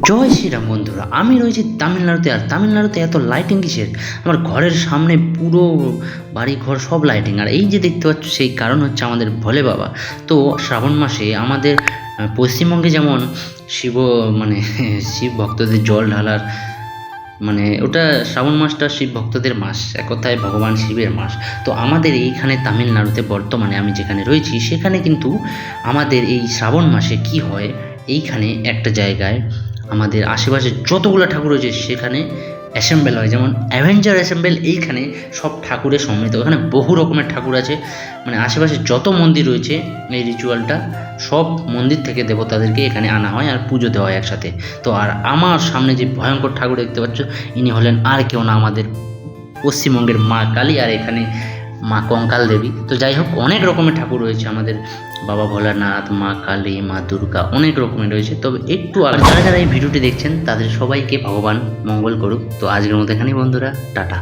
জয় শ্রীরাম বন্ধুরা, আমি রয়েছি তামিলনাড়ুতে। আর তামিলনাড়ুতে এত লাইটিং কিসের? আমার ঘরের সামনে পুরো বাড়ি ঘর সব লাইটিং। আর এই যে দেখতে পাচ্ছ, সেই কারণ হচ্ছে আমাদের ভোলে বাবা। তো শ্রাবণ মাসে আমাদের পশ্চিমবঙ্গে যেমন শিব মানে শিব ভক্তদের জল ঢালার ওটা শ্রাবণ মাসটা শিব ভক্তদের মাস, এক কথায় ভগবান শিবের মাস। তো আমাদের এইখানে তামিলনাড়ুতে বর্তমানে আমি যেখানে রয়েছি সেখানে কিন্তু আমাদের এই শ্রাবণ মাসে কি হয়, এইখানে একটা জায়গায় আমাদের আশেপাশে যতগুলো ঠাকুর রয়েছে সেখানে অ্যাসেম্বল হয়, যেমন অ্যাভেঞ্জার অ্যাসেম্বল। এইখানে সব ঠাকুরের সম্মিলিত, এখানে বহু রকমের ঠাকুর আছে। আশেপাশে যত মন্দির রয়েছে, এই রিচুয়ালটা সব মন্দির থেকে দেবতাদেরকে এখানে আনা হয় আর পুজো দেওয়া হয় একসাথে। তো আর আমার সামনে যে ভয়ঙ্কর ঠাকুর দেখতে পাচ্ছ, ইনি হলেন আর কেউ না, আমাদের পশ্চিমবঙ্গের মা কালী, আর এখানে মা কঙ্কাল দেবী। তো যাই হোক, অনেক রকমের ঠাকুর রয়েছে আমাদের, বাবা ভোলানাথ, মা কালী, মা দুর্গা, অনেক রকমের রয়েছে। তবে একটু আর যারা যারা এই ভিডিওটি দেখছেন তাদের সবাইকে ভগবান মঙ্গল করুক। তো আজকের মতো এখানেই বন্ধুরা, টাটা।